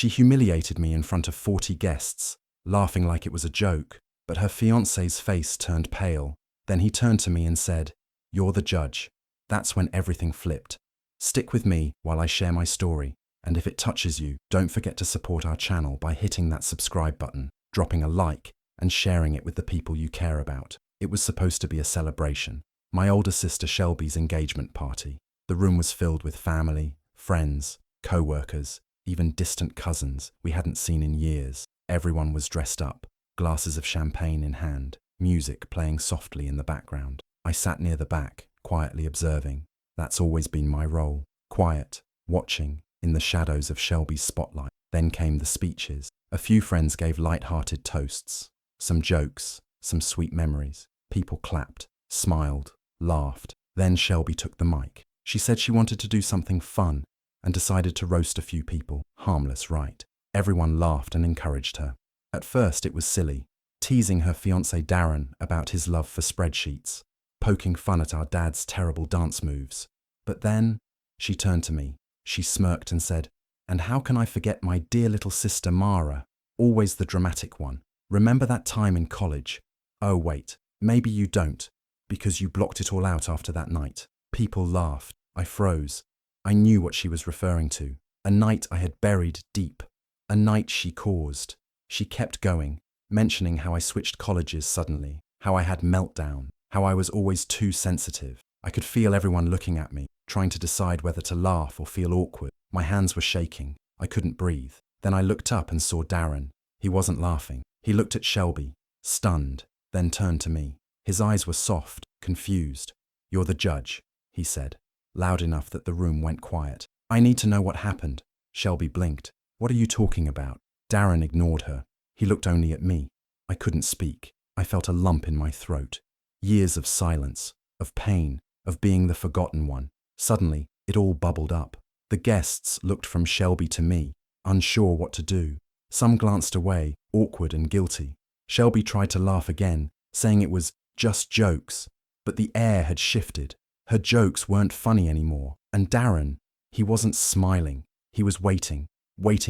She humiliated me in front of 40 guests, laughing like it was a joke, but her fiancé's face turned pale. Then he turned to me and said, "You're the judge." That's when everything flipped. Stick with me while I share my story, and if it touches you, don't forget to support our channel by hitting that subscribe button, dropping a like, and sharing it with the people you care about. It was supposed to be a celebration. My older sister Shelby's engagement party. The room was filled with family, friends, co-workers, even distant cousins we hadn't seen in years. Everyone was dressed up, glasses of champagne in hand, music playing softly in the background. I sat near the back, quietly observing. That's always been my role. Quiet, watching, in the shadows of Shelby's spotlight. Then came the speeches. A few friends gave light-hearted toasts. Some jokes, some sweet memories. People clapped, smiled, laughed. Then Shelby took the mic. She said she wanted to do something fun and decided to roast a few people. Harmless, right? Everyone laughed and encouraged her. At first it was silly, teasing her fiancé Darren about his love for spreadsheets, poking fun at our dad's terrible dance moves. But then she turned to me. She smirked and said, "And how can I forget my dear little sister Mara, always the dramatic one? Remember that time in college? Oh wait, maybe you don't, because you blocked it all out after that night." People laughed. I froze. I knew what she was referring to. A night I had buried deep. A night she caused. She kept going, mentioning how I switched colleges suddenly, how I had meltdown, how I was always too sensitive. I could feel everyone looking at me, trying to decide whether to laugh or feel awkward. My hands were shaking. I couldn't breathe. Then I looked up and saw Darren. He wasn't laughing. He looked at Shelby, stunned, then turned to me. His eyes were soft, confused. "You're the judge," he said, loud enough that the room went quiet. "I need to know what happened." Shelby blinked. "What are you talking about?" Darren ignored her. He looked only at me. I couldn't speak. I felt a lump in my throat. Years of silence, of pain, of being the forgotten one. Suddenly, it all bubbled up. The guests looked from Shelby to me, unsure what to do. Some glanced away, awkward and guilty. Shelby tried to laugh again, saying it was just jokes. But the air had shifted. Her jokes weren't funny anymore. And Darren, he wasn't smiling. He was waiting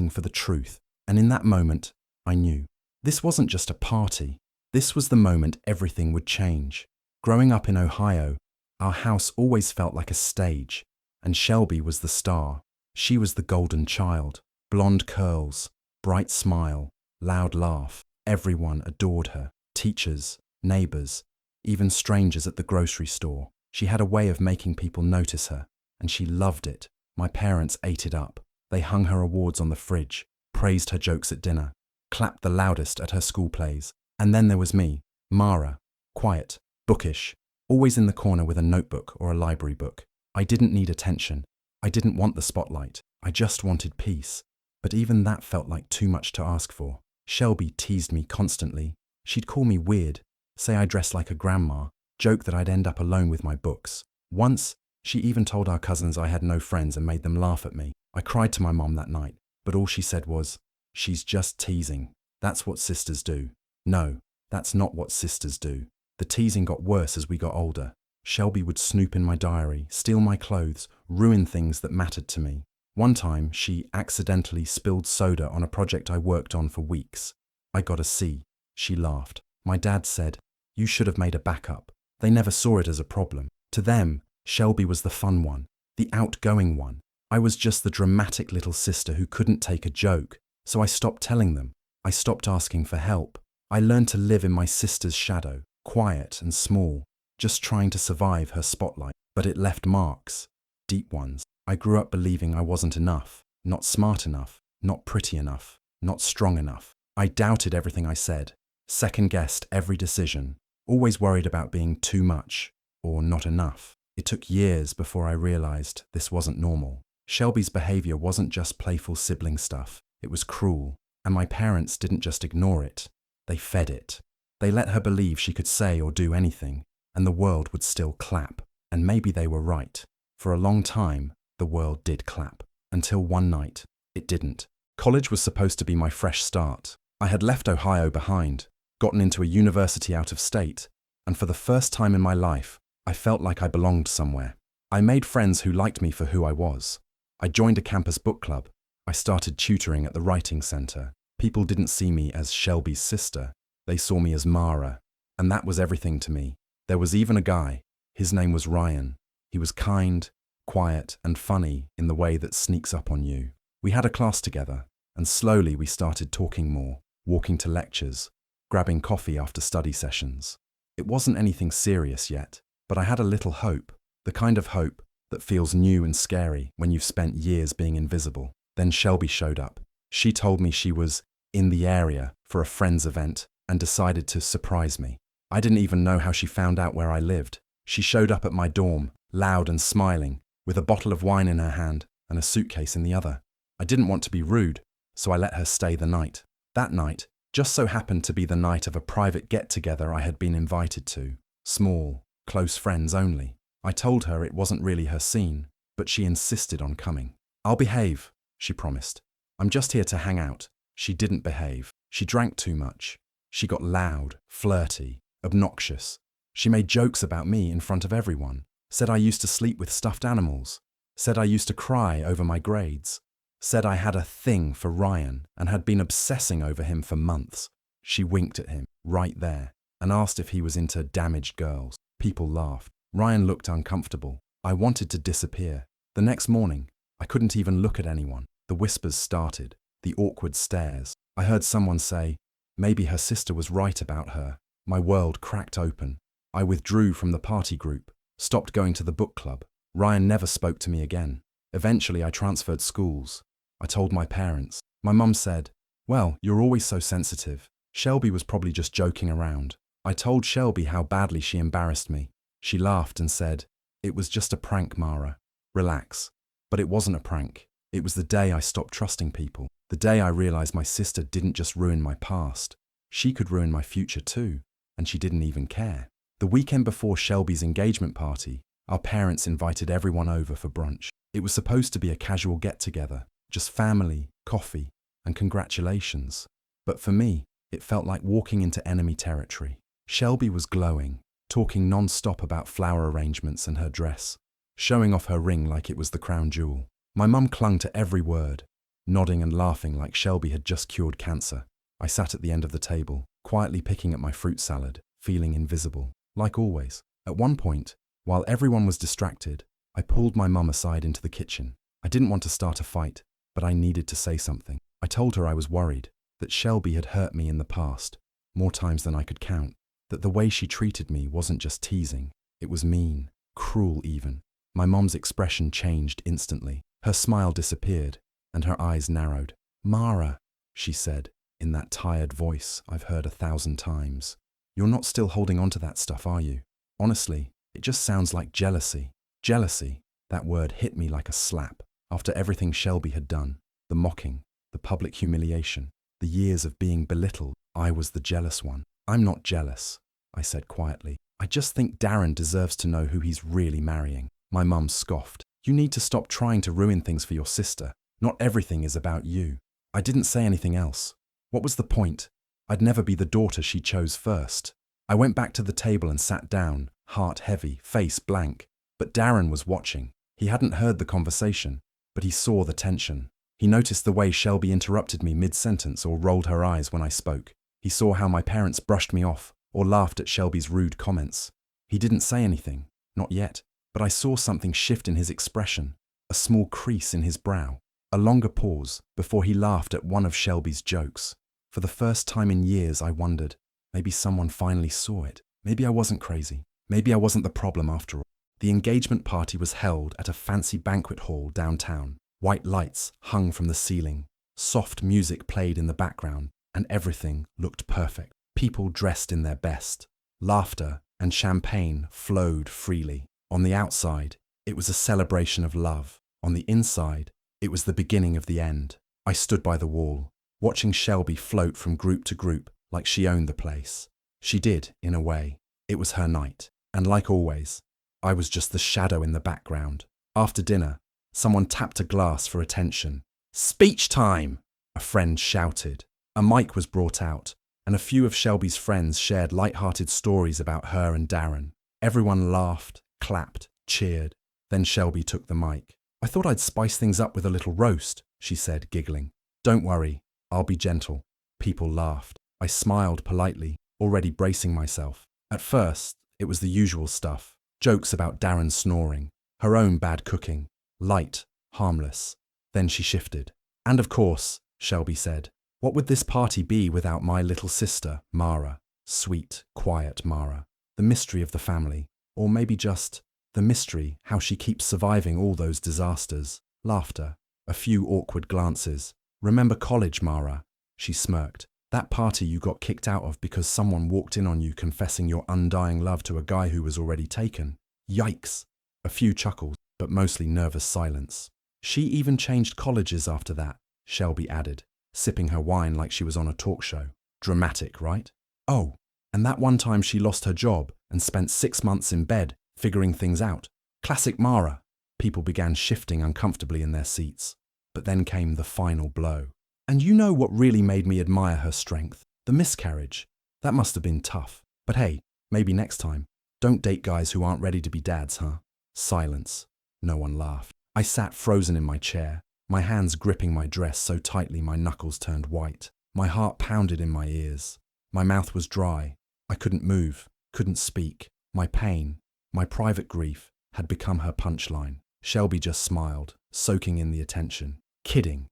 for the truth. And in that moment, I knew. This wasn't just a party. This was the moment everything would change. Growing up in Ohio, our house always felt like a stage. And Shelby was the star. She was the golden child. Blonde curls, bright smile, loud laugh. Everyone adored her. Teachers, neighbors, even strangers at the grocery store. She had a way of making people notice her, and she loved it. My parents ate it up. They hung her awards on the fridge, praised her jokes at dinner, clapped the loudest at her school plays. And then there was me, Mara, quiet, bookish, always in the corner with a notebook or a library book. I didn't need attention. I didn't want the spotlight. I just wanted peace. But even that felt like too much to ask for. Shelby teased me constantly. She'd call me weird, say I dressed like a grandma, joke that I'd end up alone with my books. Once, she even told our cousins I had no friends and made them laugh at me. I cried to my mom that night, but all she said was, "She's just teasing. That's what sisters do." No, that's not what sisters do. The teasing got worse as we got older. Shelby would snoop in my diary, steal my clothes, ruin things that mattered to me. One time, she accidentally spilled soda on a project I worked on for weeks. I got a C. She laughed. My dad said, "You should have made a backup." They never saw it as a problem. To them, Shelby was the fun one, the outgoing one. I was just the dramatic little sister who couldn't take a joke. So I stopped telling them. I stopped asking for help. I learned to live in my sister's shadow, quiet and small, just trying to survive her spotlight. But it left marks, deep ones. I grew up believing I wasn't enough, not smart enough, not pretty enough, not strong enough. I doubted everything I said, second-guessed every decision, always worried about being too much or not enough. It took years before I realized this wasn't normal. Shelby's behavior wasn't just playful sibling stuff. It was cruel. And my parents didn't just ignore it. They fed it. They let her believe she could say or do anything, and the world would still clap. And maybe they were right. For a long time, the world did clap. Until one night, it didn't. College was supposed to be my fresh start. I had left Ohio behind, gotten into a university out of state, and for the first time in my life, I felt like I belonged somewhere. I made friends who liked me for who I was. I joined a campus book club. I started tutoring at the writing center. People didn't see me as Shelby's sister. They saw me as Mara. And that was everything to me. There was even a guy. His name was Ryan. He was kind, quiet, and funny in the way that sneaks up on you. We had a class together, and slowly we started talking more, walking to lectures, grabbing coffee after study sessions. It wasn't anything serious yet, but I had a little hope, the kind of hope that feels new and scary when you've spent years being invisible. Then Shelby showed up. She told me she was in the area for a friend's event and decided to surprise me. I didn't even know how she found out where I lived. She showed up at my dorm, loud and smiling, with a bottle of wine in her hand and a suitcase in the other. I didn't want to be rude, so I let her stay the night. That night just so happened to be the night of a private get-together I had been invited to. Small, close friends only. I told her it wasn't really her scene, but she insisted on coming. "I'll behave," she promised. "I'm just here to hang out." She didn't behave. She drank too much. She got loud, flirty, obnoxious. She made jokes about me in front of everyone. Said I used to sleep with stuffed animals. Said I used to cry over my grades. Said I had a thing for Ryan and had been obsessing over him for months. She winked at him, right there, and asked if he was into damaged girls. People laughed. Ryan looked uncomfortable. I wanted to disappear. The next morning, I couldn't even look at anyone. The whispers started, the awkward stares. I heard someone say, maybe her sister was right about her. My world cracked open. I withdrew from the party group, stopped going to the book club. Ryan never spoke to me again. Eventually, I transferred schools. I told my parents. My mum said, "Well, you're always so sensitive. Shelby was probably just joking around." I told Shelby how badly she embarrassed me. She laughed and said, "It was just a prank, Mara. Relax." But it wasn't a prank. It was the day I stopped trusting people. The day I realized my sister didn't just ruin my past. She could ruin my future too, and she didn't even care. The weekend before Shelby's engagement party, our parents invited everyone over for brunch. It was supposed to be a casual get-together, just family, coffee, and congratulations. But for me, it felt like walking into enemy territory. Shelby was glowing, talking non-stop about flower arrangements and her dress, showing off her ring like it was the crown jewel. My mum clung to every word, nodding and laughing like Shelby had just cured cancer. I sat at the end of the table, quietly picking at my fruit salad, feeling invisible, like always. At one point, while everyone was distracted, I pulled my mum aside into the kitchen. I didn't want to start a fight, but I needed to say something. I told her I was worried, that Shelby had hurt me in the past, more times than I could count, that the way she treated me wasn't just teasing, it was mean, cruel even. My mom's expression changed instantly. Her smile disappeared, and her eyes narrowed. "Mara," she said, in that tired voice I've heard 1,000 times. "You're not still holding on to that stuff, are you? Honestly, it just sounds like jealousy." Jealousy, that word hit me like a slap. After everything Shelby had done, the mocking, the public humiliation, the years of being belittled, I was the jealous one. "I'm not jealous," I said quietly. "I just think Darren deserves to know who he's really marrying." My mum scoffed. "You need to stop trying to ruin things for your sister. Not everything is about you." I didn't say anything else. What was the point? I'd never be the daughter she chose first. I went back to the table and sat down, heart heavy, face blank. But Darren was watching. He hadn't heard the conversation, but he saw the tension. He noticed the way Shelby interrupted me mid-sentence or rolled her eyes when I spoke. He saw how my parents brushed me off or laughed at Shelby's rude comments. He didn't say anything, not yet, but I saw something shift in his expression, a small crease in his brow, a longer pause before he laughed at one of Shelby's jokes. For the first time in years, I wondered, maybe someone finally saw it. Maybe I wasn't crazy. Maybe I wasn't the problem after all. The engagement party was held at a fancy banquet hall downtown. White lights hung from the ceiling. Soft music played in the background, and everything looked perfect. People dressed in their best. Laughter and champagne flowed freely. On the outside, it was a celebration of love. On the inside, it was the beginning of the end. I stood by the wall, watching Shelby float from group to group like she owned the place. She did, in a way. It was her night. And like always, I was just the shadow in the background. After dinner, someone tapped a glass for attention. "Speech time!" a friend shouted. A mic was brought out, and a few of Shelby's friends shared light-hearted stories about her and Darren. Everyone laughed, clapped, cheered. Then Shelby took the mic. I thought I'd spice things up with a little roast, she said, giggling. Don't worry, I'll be gentle. People laughed. I smiled politely, already bracing myself. At first, it was the usual stuff. Jokes about Darren snoring, her own bad cooking. Light, harmless. Then she shifted. And of course, Shelby said, what would this party be without my little sister, Mara? Sweet, quiet Mara. The mystery of the family. Or maybe just the mystery, how she keeps surviving all those disasters. Laughter. A few awkward glances. Remember college, Mara? She smirked. That party you got kicked out of because someone walked in on you confessing your undying love to a guy who was already taken. Yikes. A few chuckles, but mostly nervous silence. She even changed colleges after that, Shelby added, sipping her wine like she was on a talk show. Dramatic, right? Oh, and that one time she lost her job and spent 6 months in bed, figuring things out. Classic Mara. People began shifting uncomfortably in their seats. But then came the final blow. And you know what really made me admire her strength? The miscarriage. That must have been tough. But hey, maybe next time. Don't date guys who aren't ready to be dads, huh? Silence. No one laughed. I sat frozen in my chair, my hands gripping my dress so tightly my knuckles turned white. My heart pounded in my ears. My mouth was dry. I couldn't move, couldn't speak. My pain, my private grief, had become her punchline. Shelby just smiled, soaking in the attention. Kidding,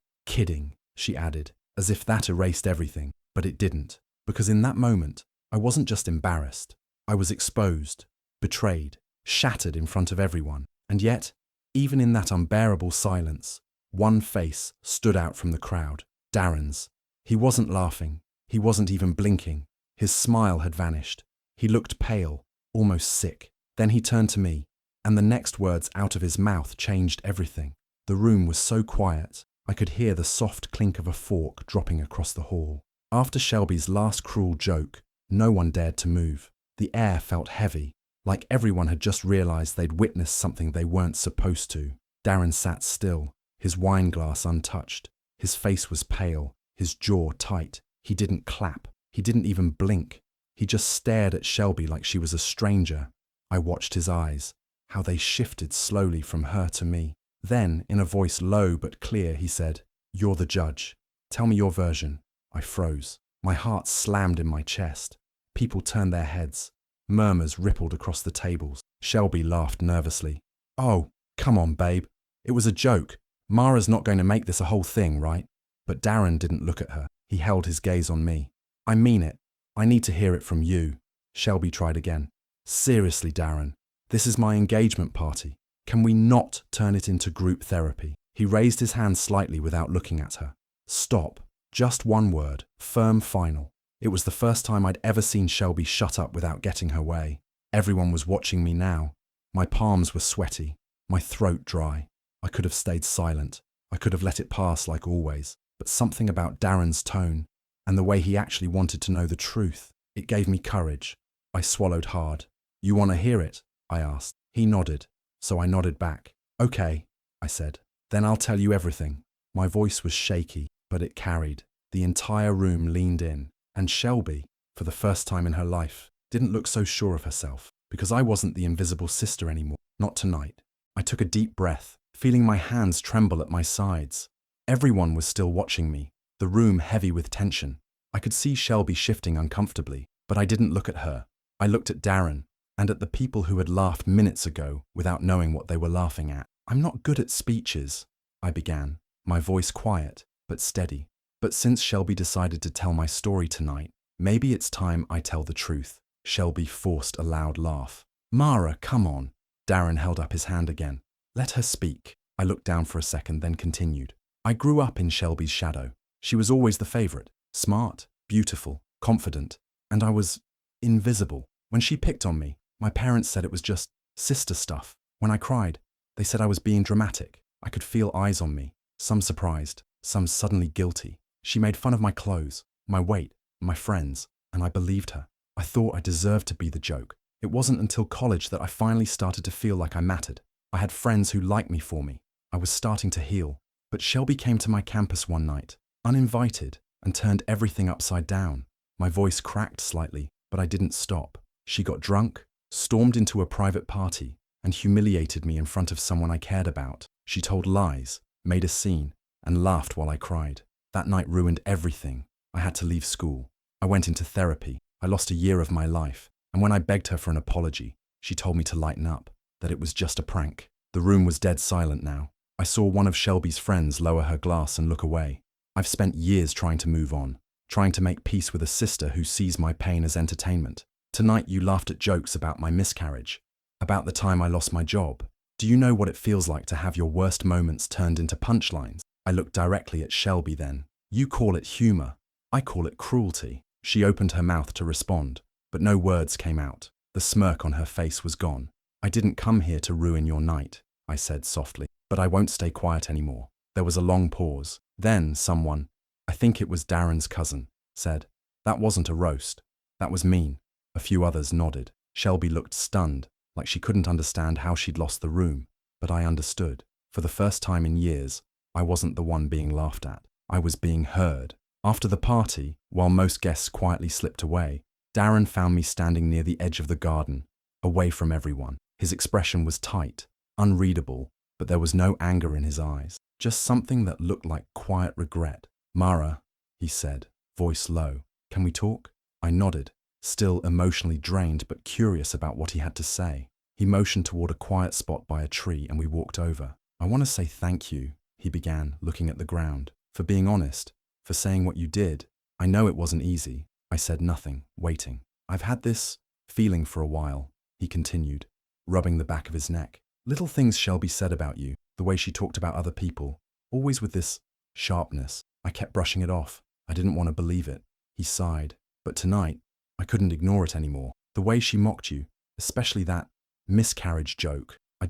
she added, as if that erased everything. But it didn't, because in that moment, I wasn't just embarrassed. I was exposed, betrayed, shattered in front of everyone. And yet, even in that unbearable silence, one face stood out from the crowd. Darren's. He wasn't laughing. He wasn't even blinking. His smile had vanished. He looked pale, almost sick. Then he turned to me, and the next words out of his mouth changed everything. The room was so quiet, I could hear the soft clink of a fork dropping across the hall. After Shelby's last cruel joke, no one dared to move. The air felt heavy, like everyone had just realized they'd witnessed something they weren't supposed to. Darren sat still, his wine glass untouched. His face was pale, his jaw tight. He didn't clap. He didn't even blink. He just stared at Shelby like she was a stranger. I watched his eyes, how they shifted slowly from her to me. Then, in a voice low but clear, he said, "You're the judge. Tell me your version." I froze. My heart slammed in my chest. People turned their heads. Murmurs rippled across the tables. Shelby laughed nervously. "Oh, come on, babe. It was a joke. Mara's not going to make this a whole thing, right?" But Darren didn't look at her. He held his gaze on me. "I mean it. I need to hear it from you." Shelby tried again. "Seriously, Darren, this is my engagement party. Can we not turn it into group therapy?" He raised his hand slightly without looking at her. "Stop. Just one word. Firm, final." It was the first time I'd ever seen Shelby shut up without getting her way. Everyone was watching me now. My palms were sweaty, my throat dry. I could have stayed silent. I could have let it pass like always. But something about Darren's tone, and the way he actually wanted to know the truth, it gave me courage. I swallowed hard. "You want to hear it?" I asked. He nodded, so I nodded back. "Okay," I said. "Then I'll tell you everything." My voice was shaky, but it carried. The entire room leaned in, and Shelby, for the first time in her life, didn't look so sure of herself, because I wasn't the invisible sister anymore. Not tonight. I took a deep breath, feeling my hands tremble at my sides. Everyone was still watching me, the room heavy with tension. I could see Shelby shifting uncomfortably, but I didn't look at her. I looked at Darren, and at the people who had laughed minutes ago without knowing what they were laughing at. "I'm not good at speeches," I began, my voice quiet, but steady. "But since Shelby decided to tell my story tonight, maybe it's time I tell the truth." Shelby forced a loud laugh. "Mara, come on." Darren held up his hand again. "Let her speak." I looked down for a second, then continued. "I grew up in Shelby's shadow. She was always the favorite. Smart, beautiful, confident. And I was invisible. When she picked on me, my parents said it was just sister stuff. When I cried, they said I was being dramatic. I could feel eyes on me, some surprised, some suddenly guilty. She made fun of my clothes, my weight, my friends, and I believed her. I thought I deserved to be the joke. It wasn't until college that I finally started to feel like I mattered. I had friends who liked me for me. I was starting to heal. But Shelby came to my campus one night, uninvited, and turned everything upside down. My voice cracked slightly, but I didn't stop. She got drunk, stormed into a private party, and humiliated me in front of someone I cared about. She told lies, made a scene, and laughed while I cried. That night ruined everything. I had to leave school. I went into therapy. I lost a year of my life. And when I begged her for an apology, she told me to lighten up, that it was just a prank. The room was dead silent now. I saw one of Shelby's friends lower her glass and look away. I've spent years trying to move on, trying to make peace with a sister who sees my pain as entertainment. Tonight you laughed at jokes about my miscarriage, about the time I lost my job. Do you know what it feels like to have your worst moments turned into punchlines? I looked directly at Shelby then. You call it humor. I call it cruelty. She opened her mouth to respond, but no words came out. The smirk on her face was gone. I didn't come here to ruin your night, I said softly, but I won't stay quiet anymore. There was a long pause. Then someone, I think it was Darren's cousin, said, "That wasn't a roast. That was mean." A few others nodded. Shelby looked stunned, like she couldn't understand how she'd lost the room, but I understood. For the first time in years, I wasn't the one being laughed at. I was being heard. After the party, while most guests quietly slipped away, Darren found me standing near the edge of the garden, away from everyone. His expression was tight, unreadable, but there was no anger in his eyes, just something that looked like quiet regret. "Mara," he said, voice low, "can we talk?" I nodded, still emotionally drained but curious about what he had to say. He motioned toward a quiet spot by a tree and we walked over. "I want to say thank you," he began, looking at the ground, "for being honest, for saying what you did. I know it wasn't easy." I said nothing, waiting. "I've had this feeling for a while," he continued, rubbing the back of his neck. "Little things Shelby said about you, the way she talked about other people, always with this sharpness. I kept brushing it off. I didn't want to believe it." He sighed. "But tonight, I couldn't ignore it anymore. The way she mocked you, especially that miscarriage joke. I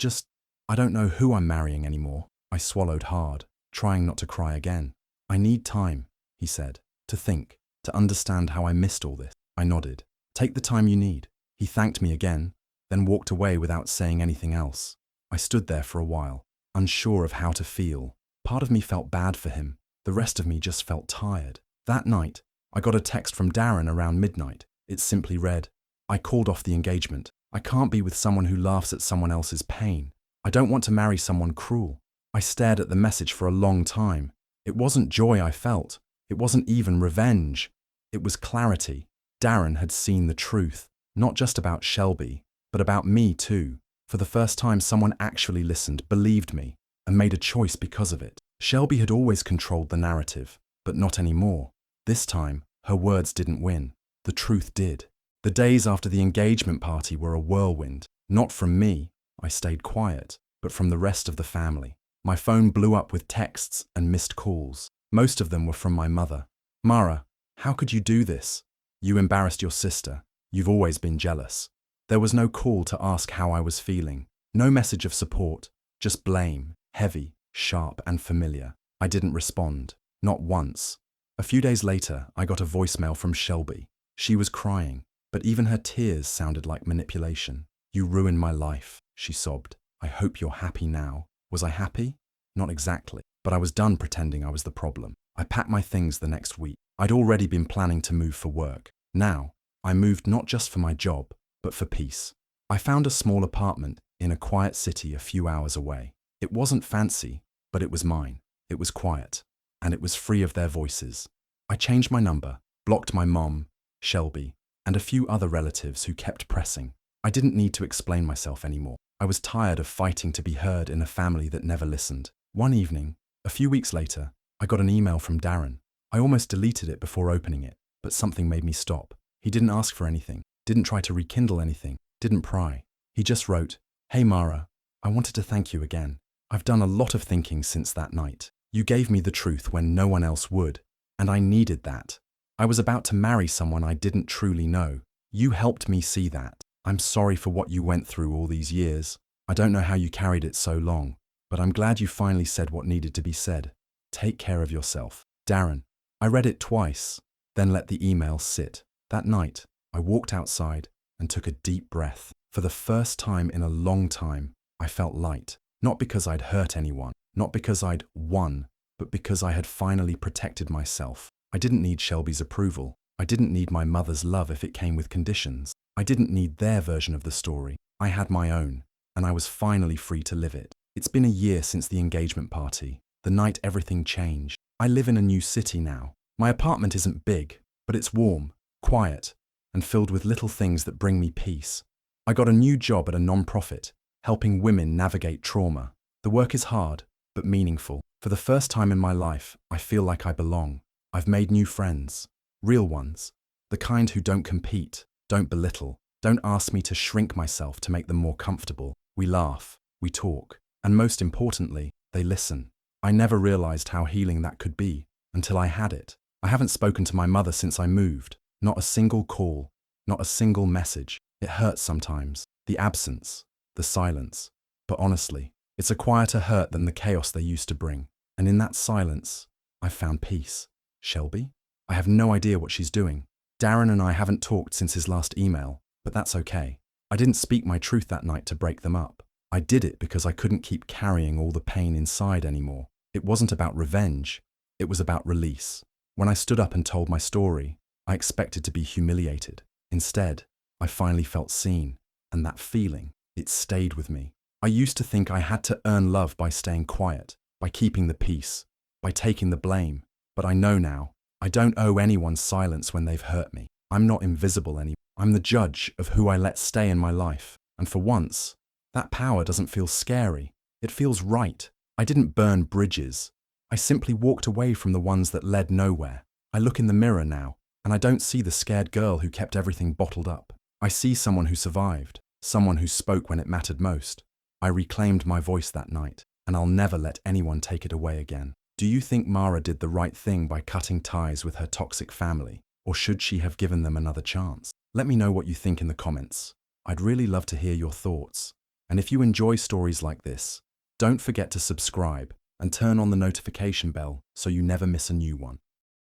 don't know who I'm marrying anymore." I swallowed hard, trying not to cry again. "I need time," he said, "to think, to understand how I missed all this." I nodded. "Take the time you need." He thanked me again, then walked away without saying anything else. I stood there for a while, unsure of how to feel. Part of me felt bad for him. The rest of me just felt tired. That night, I got a text from Darren around midnight. It simply read, "I called off the engagement. I can't be with someone who laughs at someone else's pain. I don't want to marry someone cruel." I stared at the message for a long time. It wasn't joy I felt. It wasn't even revenge. It was clarity. Darren had seen the truth, not just about Shelby, but about me too. For the first time, someone actually listened, believed me, and made a choice because of it. Shelby had always controlled the narrative, but not anymore. This time, her words didn't win. The truth did. The days after the engagement party were a whirlwind. Not from me, I stayed quiet, but from the rest of the family. My phone blew up with texts and missed calls. Most of them were from my mother. "Mara, how could you do this? You embarrassed your sister. You've always been jealous." There was no call to ask how I was feeling. No message of support, just blame, heavy, sharp, and familiar. I didn't respond, not once. A few days later, I got a voicemail from Shelby. She was crying, but even her tears sounded like manipulation. "You ruined my life," she sobbed. "I hope you're happy now." Was I happy? Not exactly, but I was done pretending I was the problem. I packed my things the next week. I'd already been planning to move for work. Now, I moved not just for my job, but for peace. I found a small apartment in a quiet city a few hours away. It wasn't fancy, but it was mine. It was quiet, and it was free of their voices. I changed my number, blocked my mom, Shelby, and a few other relatives who kept pressing. I didn't need to explain myself anymore. I was tired of fighting to be heard in a family that never listened. One evening, a few weeks later, I got an email from Darren. I almost deleted it before opening it, but something made me stop. He didn't ask for anything, didn't try to rekindle anything, didn't pry. He just wrote, "Hey Mara, I wanted to thank you again. I've done a lot of thinking since that night. You gave me the truth when no one else would, and I needed that. I was about to marry someone I didn't truly know. You helped me see that. I'm sorry for what you went through all these years. I don't know how you carried it so long, but I'm glad you finally said what needed to be said. Take care of yourself. Darren." I read it twice, then let the email sit. That night, I walked outside and took a deep breath. For the first time in a long time, I felt light. Not because I'd hurt anyone, not because I'd won, but because I had finally protected myself. I didn't need Shelby's approval. I didn't need my mother's love if it came with conditions. I didn't need their version of the story. I had my own, and I was finally free to live it. It's been a year since the engagement party. The the night everything changed. I live in a new city now. My apartment isn't big, but it's warm, quiet, and filled with little things that bring me peace. I got a new job at a non-profit, helping women navigate trauma. The work is hard, but meaningful. For the first time in my life, I feel like I belong. I've made new friends, real ones, the kind who don't compete, don't belittle, don't ask me to shrink myself to make them more comfortable. We laugh, we talk, and most importantly, they listen. I never realized how healing that could be until I had it. I haven't spoken to my mother since I moved. Not a single call, not a single message. It hurts sometimes, the absence, the silence. But honestly, it's a quieter hurt than the chaos they used to bring. And in that silence, I've found peace. Shelby? I have no idea what she's doing. Darren and I haven't talked since his last email, but that's okay. I didn't speak my truth that night to break them up. I did it because I couldn't keep carrying all the pain inside anymore. It wasn't about revenge, it was about release. When I stood up and told my story, I expected to be humiliated. Instead, I finally felt seen, and that feeling, it stayed with me. I used to think I had to earn love by staying quiet, by keeping the peace, by taking the blame. But I know now, I don't owe anyone silence when they've hurt me. I'm not invisible anymore. I'm the judge of who I let stay in my life. And for once, that power doesn't feel scary. It feels right. I didn't burn bridges. I simply walked away from the ones that led nowhere. I look in the mirror now, and I don't see the scared girl who kept everything bottled up. I see someone who survived, someone who spoke when it mattered most. I reclaimed my voice that night, and I'll never let anyone take it away again. Do you think Mara did the right thing by cutting ties with her toxic family, or should she have given them another chance? Let me know what you think in the comments. I'd really love to hear your thoughts. And if you enjoy stories like this, don't forget to subscribe and turn on the notification bell so you never miss a new one.